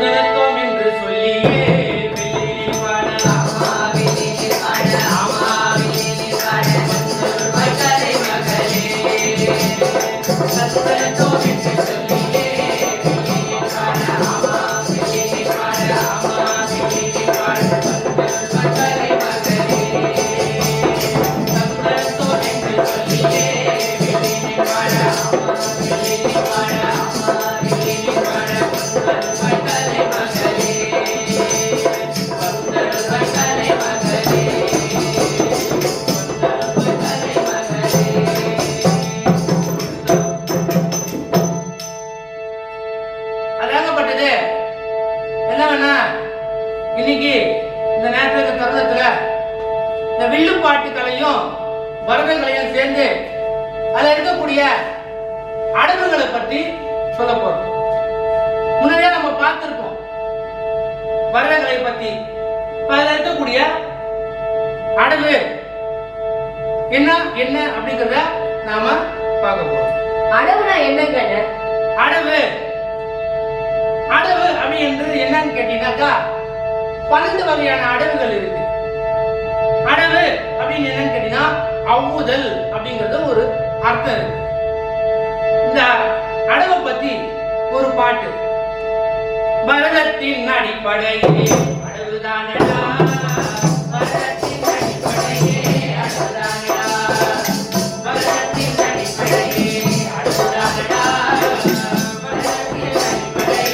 வந்தனத்தோம் என்று சொல்லியே இன்னைக்கு இந்த நேரத்துல தருணத்துல இந்த வில்லுப்பாட்டுகளையும் பரதங்களையும் சேர்ந்து அதுல இருக்கக்கூடிய அடவுகளை பற்றி சொல்ல போறோம். முன்னாடியே நம்ம பார்த்திருக்கோம் பரதங்களை பத்தி. அதுல இருக்கக்கூடிய அடவு என்ன என்ன அப்படிங்கறத நாம பார்க்க போறோம். அடவுனா என்னங்க? அடவு அடவு அப்படின்றது என்னன்னு கேட்டீங்கன்னாக்கா 12 வகையான அடவுகள் இருக்கு. அடவு அப்படின்னு என்னன்னு கேட்டீங்கன்னா அவ்வுதல் அப்படிங்கிறது ஒரு அர்த்தம் இருக்கு. இந்த அடவை பத்தி ஒரு பாட்டு. பரதத்தின் அடிப்படையே அடவுதானடா, பரதத்தின் அடிப்படையே அடவுதானடா, பரதத்தின் அடிப்படையே அடவுதானடா, பரதத்தின் அடிப்படையே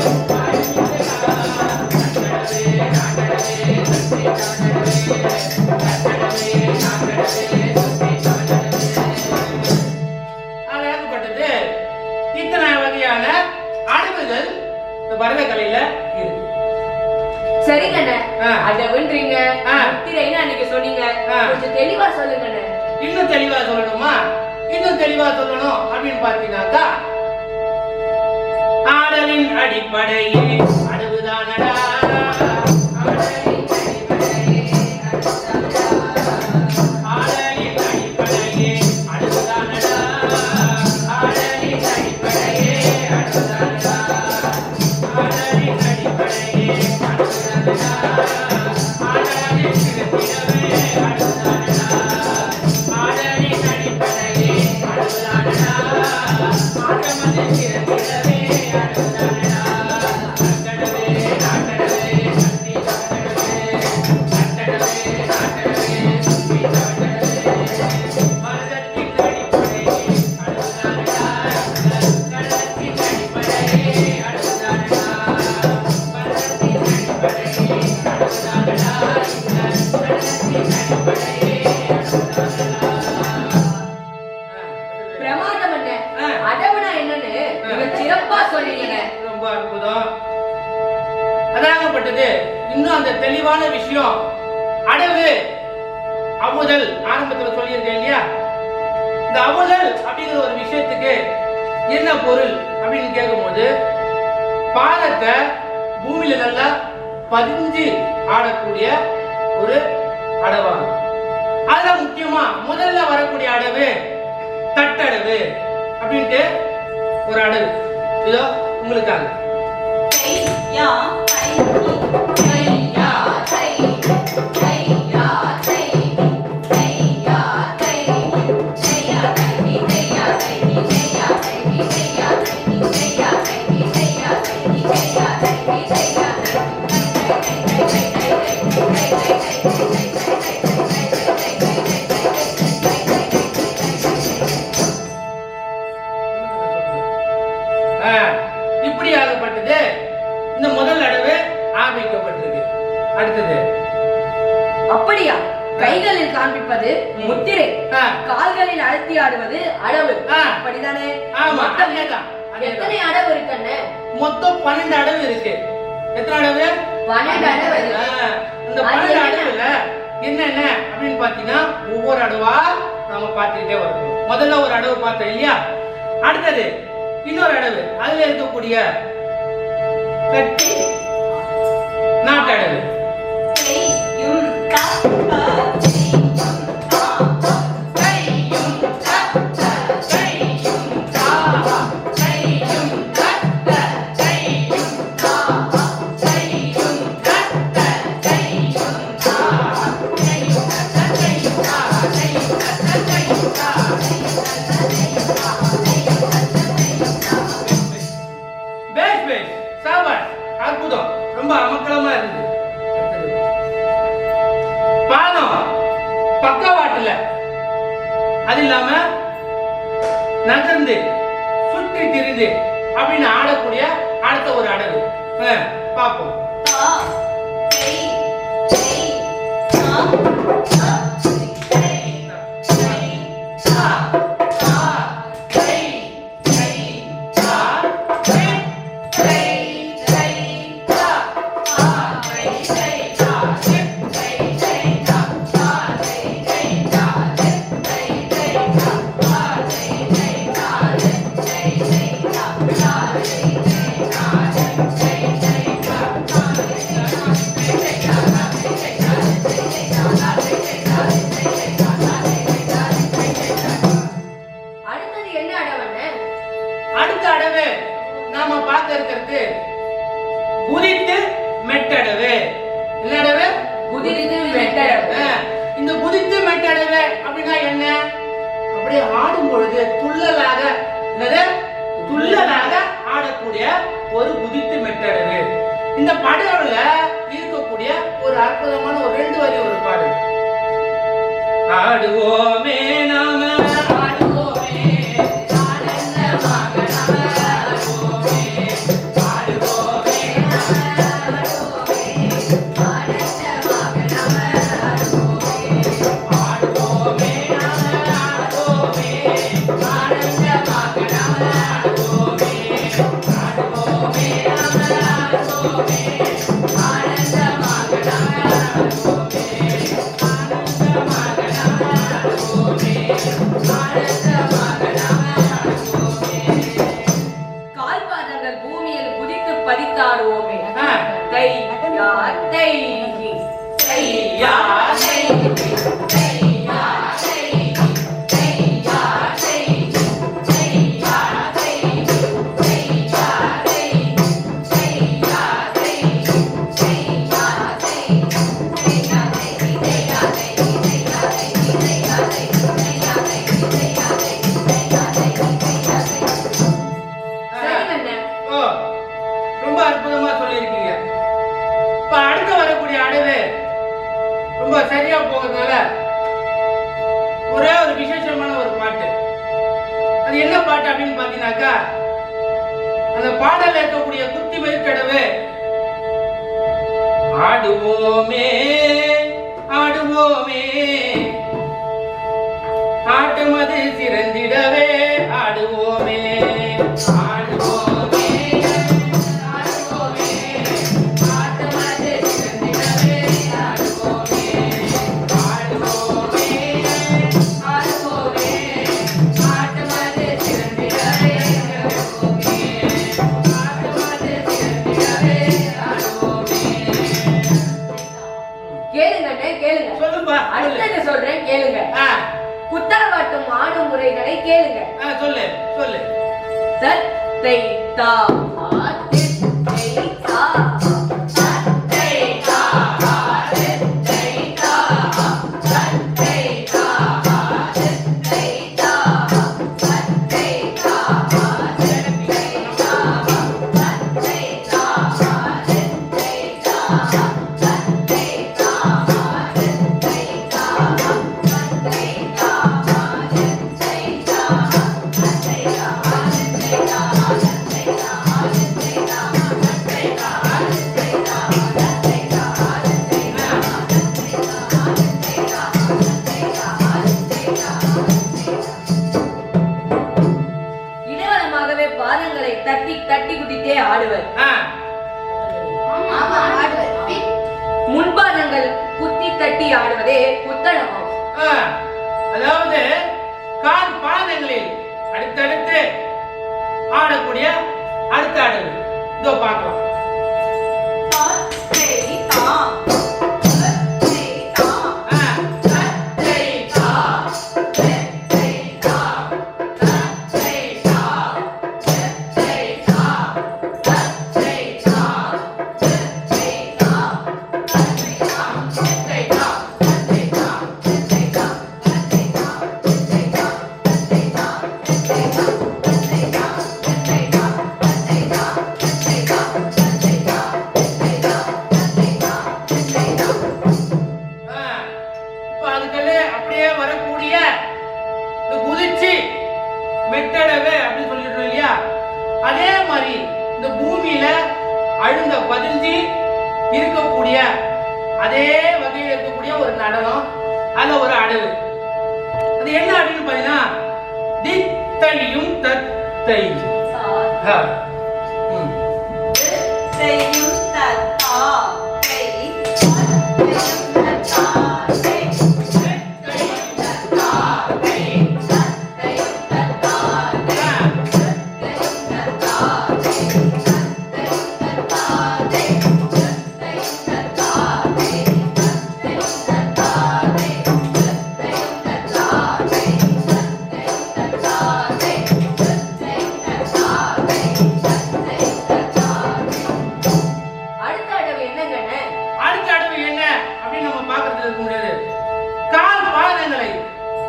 அடவுதானடா. இத்தனை வகையான அடவுகள் பரத கலையில இருக்கு. சரிங்க, அடவுன்றீங்க, முத்திரைன்னு அன்னைக்கு சொன்னீங்க, கொஞ்சம் தெளிவா சொல்லுங்க. இன்னும் தெளிவா சொல்லணுமா? இன்னும் தெளிவா சொல்லணும் அப்படின்னு பாத்தீங்கன்னாக்கா, ஆடலின் அடிப்படையே அடவுதானடா, இன்னும் அந்த தெளிவான விஷயம். அடவு அவ்வுதல் ஆரம்பத்தில் சொல்லியிருக்கேன் இல்லையா? இந்த அவ்வுதல் அப்படிங்கிற ஒரு விஷயத்துக்கு என்ன பொருள் அப்படின்னு கேட்கும்போது, பாதத்தை பூமியில நல்லா பதிஞ்சு ஆடக்கூடிய ஒரு அடவாகும். அதுல முக்கியமா முதல்ல வரக்கூடிய அடவு தட்டடவு அப்படின்ட்டு ஒரு அடவு. இதோ உங்களுக்காக. இப்படியாகப்பட்டது இந்த முதல் அடவு ஆரம்பிக்கப்பட்டிருக்கு. அடுத்தது அப்படியா? கைகளில் காண்பிப்பது முத்திரை, கால்களில் அழுத்தி ஆடுவது அடவு, அப்படிதானே? ஆமா, அதேதான். எத்தனை அடவு இருக்கு? மொத்தம் 12 அடவு இருக்கு. எத்தனை அடவு? 12 அடவு. இந்த 12 அடவுல என்னென்ன அப்படின்னு பாத்தீங்கன்னா ஒவ்வொரு அடவா நாம பார்த்துக்கிட்டே வரணும். முதல்ல ஒரு அடவு பார்த்தோம் இல்லையா? அடுத்தது இன்னொரு அடவு. அதுல இருக்கக்கூடிய கட்டி நாட்டடவு. அற்புதம், ரொம்ப அமக்கலமா இருக்கு. பாதம் பக்கவாட்டுல, அது இல்லாம நகர்ந்து சுற்றி திரிந்து அப்படின்னு ஆடக்கூடிய அடுத்த ஒரு அடவு பார்ப்போம். அடுத்த அடவு நாம பார்க்க இருக்கிறது குதித்து மெட்டடவு. என்ன அடவு? குதித்து மெட்டடவு. இந்த குதித்து மெட்டடவு அப்படின்னா என்ன? அப்படியே ஆடும் பொழுது துள்ளலாக, என்னது துள்ளலாக ஆடக்கூடிய ஒரு குதித்து மெட்டடவு. இந்த பாடல்ல இருக்கக்கூடிய ஒரு அற்புதமான ஒரு 2 வரி ஒரு பாடல். ஆடுவோமே நாம கால்பாதங்கள் பூமியில் குதித்து பதித்தாடுவோமே. தை யா தை தை யா தை தை யா தை தை யா தை தை யா தை தை யா தை தை யா தை தை யா தை தை யா தை தை யா தை தை யா தை தை யா தை தை யா தை தை யா தை தை யா தை தை யா தை. ஓ, ரொம்ப அற்புதமா சொல்லியிருக்கீங்க. இப்ப அடுத்து வரக்கூடிய அடவு ரொம்ப சரியா போகிறதுனால ஒரே ஒரு விசேஷமான ஒரு பாட்டு. அது என்ன பாட்டு அப்படின்னு பாத்தீங்கன்னாக்கா, அந்த பாடல்ல இருக்கக்கூடிய குத்தி மெட்டடவு. ஆடுவோமே ஆடுவோமே ஆட்டமது சிறந்திடவே ஆடுவோமே ஆடுவோமே அடுத்தது சொல்றேன் கேளுங்க. குத்தாவாட்டம் ஆடும் முறைகளை கேளுங்க. சொல்லு சொல்லு. தத் தை தா தித் தை தா தத் தை தா தித் தை தா தத் தை தா தித் தை தா தத் தை தா தித் தை தா தத் தை தா தித் தை தா தத் தை தா இடவலமாகவே பாதங்களை தட்டி தட்டி குதித்தே ஆடுவர். முன்பாதங்கள் குத்தி தட்டி ஆடுவதே புத்தளமாகும். அதாவது கால் பாதங்களில் அடுத்தடுத்து ஆடக்கூடிய அடுத்த அடவு இதோ பார்க்கலாம். இந்த பூமியில அழுந்த பதிஞ்சு இருக்கக்கூடிய அதே வகையில் இருக்கக்கூடிய ஒரு நடனம், அதுல ஒரு அடவு. அது என்ன அப்படின்னு பாத்தீங்கன்னா தித்தையும் தத்தை.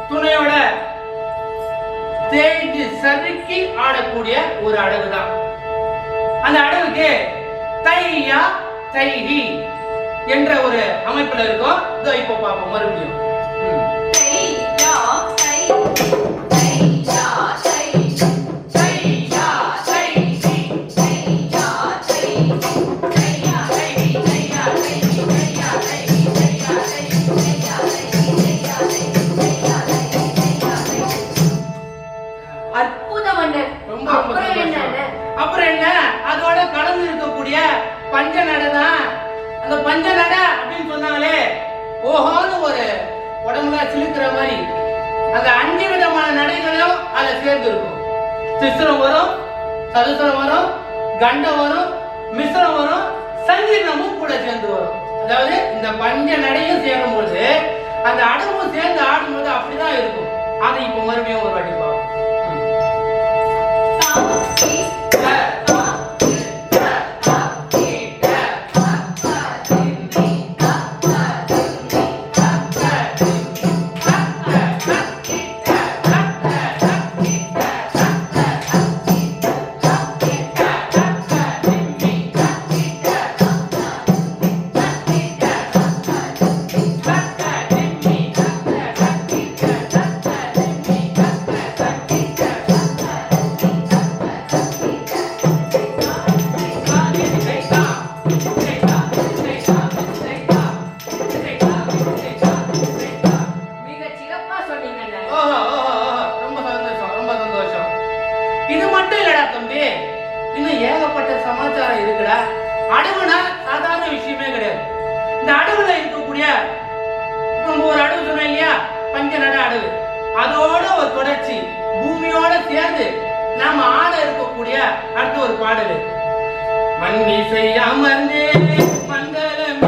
துணையோட தேய்ந்து சறுக்கி ஆடக்கூடிய ஒரு அடவுதான். அந்த அடவுக்கு தையா தைஹி என்ற ஒரு அமைப்புல இருக்கும். இதோ இப்போ பார்ப்போம் மறுபடியும். தையா தைஹி தையா தைஹி தையா தைஹி தையா தைஹி தையா தைஹி தையா தைஹி தையா தைஹி தையா தைஹி தையா தைஹி. அப்புறம் என்ன அதோட கலந்து இருக்கக்கூடிய பஞ்ச நடை தான். அந்த பஞ்ச நடை அப்படின்னு சொன்னாலே ஓஹோன்னு ஒரு உடம்புல சிலுக்கிற மாதிரி அந்த 5 விதமான நடைகளும் அதுல சேர்ந்து இருக்கும். சித்திரம் வரும், சதுசரம் வரும், கண்டம் வரும், மிஸ்ரம் வரும், சங்கீதமும் கூட சேர்ந்து வரும். அதாவது இந்த பஞ்ச நடையும் சேரும் போது அந்த அடவும் சேர்ந்து ஆடும்போது அப்படிதான் இருக்கும். அதை இப்ப மறுபடியும் ஒரு வாட்டி பார்ப்போம். இன்னும் ஏகப்பட்ட சமாச்சாரம் இருக்குடா. அடவுனா சாதாரண விஷயமே கிடையாது. இந்த அடவுல இருக்கக்கூடிய ஒரு அடவு சொன்னேன் இல்லையா, பஞ்ச நட அடவு, அதோட ஒரு தொடர்ச்சி பூமியோட சேர்ந்து நாம ஆட இருக்கக்கூடிய அடுத்த ஒரு பாடல். மண்ணிசை அமர்ந்தே மங்களம்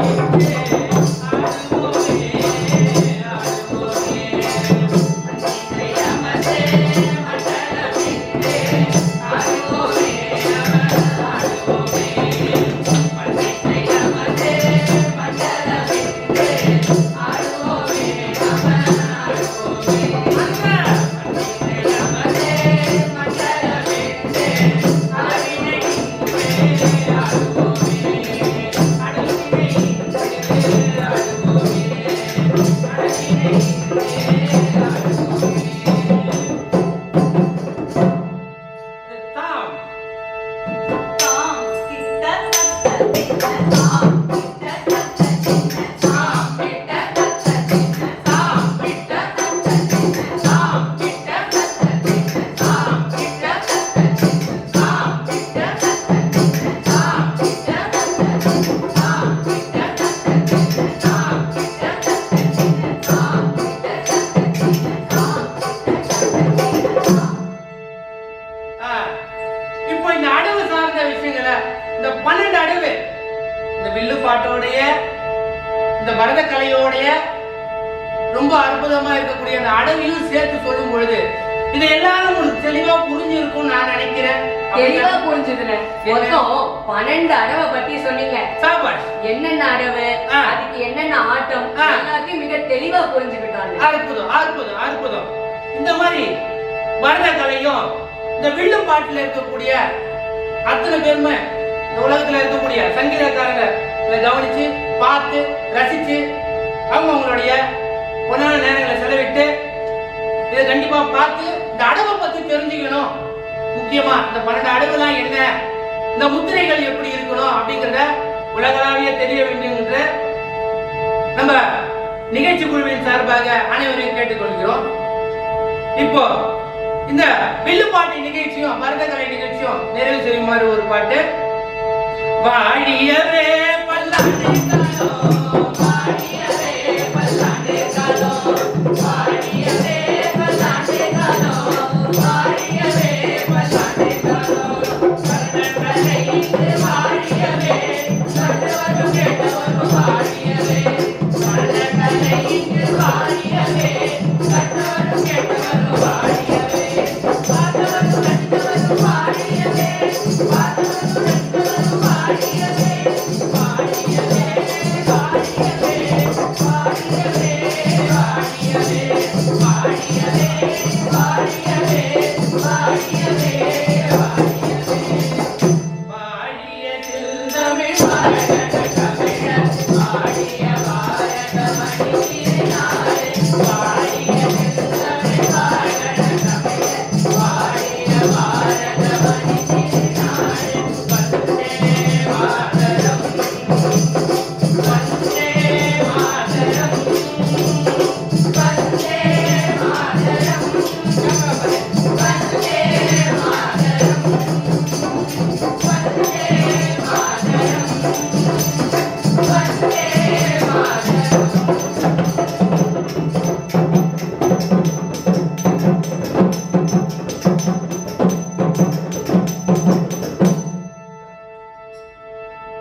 பாட்டோடைய இந்த பரத கலையோடைய ரொம்ப அற்புதமா இருக்கக்கூடிய அந்த அடவையும் சேர்த்து சொல்லும் பொழுது இது எல்லாரும் உங்களுக்கு தெளிவா புரிஞ்சிருக்கும் நான் நினைக்கிறேன். தெளிவா புரிஞ்சதுல மொத்தம் 12 அடவை பத்தி சொன்னீங்க. சாபாஷ். என்னென்ன அடவு, அதுக்கு என்னென்ன ஆட்டம், எல்லாத்தையும் மிக தெளிவா புரிஞ்சுக்கிட்டாங்க. அற்புதம் அற்புதம் அற்புதம். இந்த மாதிரி பரத கலையும் இந்த வில்லு பாட்டுல இருக்கக்கூடிய அத்தனை பேருமே இந்த உலகத்துல இருக்கக்கூடிய சங்கீதக்காரங்க கவனிச்சு பார்த்து ரசிச்சு அவங்களுடைய பொன்னான நேரங்களை செலவிட்டு இதை கண்டிப்பா பார்த்து இந்த அடவை பத்தி தெரிஞ்சுக்கணும். முக்கியமா இந்த 12 அடவுலாம் என்ன, இந்த முத்திரைகள் எப்படி இருக்கணும் அப்படிங்கிறத உலகளாவிய தெரிய வேண்டும் என்று நம்ம நிகழ்ச்சி குழுவின் சார்பாக அனைவரையும் கேட்டுக்கொள்கிறோம். இப்போ இந்த வில்லுப்பாட்டு நிகழ்ச்சியும் மருதகலை நிகழ்ச்சியும் நிறைவு செய்யுமாறு ஒரு பாட்டு. வாழியவே பல்லாண்டு காலம், வாழியவே பல்லாண்டு காலம், வாழியவே பல்லாண்டு காலம், வாழியவே பல்லாண்டு காலம், கர்ணனை வாழியவே, கண்டவரும் கேட்டவரும் வாழியவே, கர்ணனை வாழியவே, கண்டவரும் கேட்டவரும் வாழியவே, பார்த்தவரும் கண்டவரும் வாழியவே, பார்த்தவரும் கண்டவரும் வாழியவே, வாழியவே, வாழியவே, வாழியவே, வாழியவே, வாழியவே, வாழியவே, வாழியவே, வாழிய செந்தமிழ் பாரத தமிழர், வாழிய பாரத மணியினாரே, வாழிய செந்தமிழ் பாரத தமிழர், வாழிய பாரத மணியினாரே, வந்தே மாதரம், வந்தே மாதரம், வந்தே மாதரம், வந்தே மாதரம், வந்தே மாதரம்.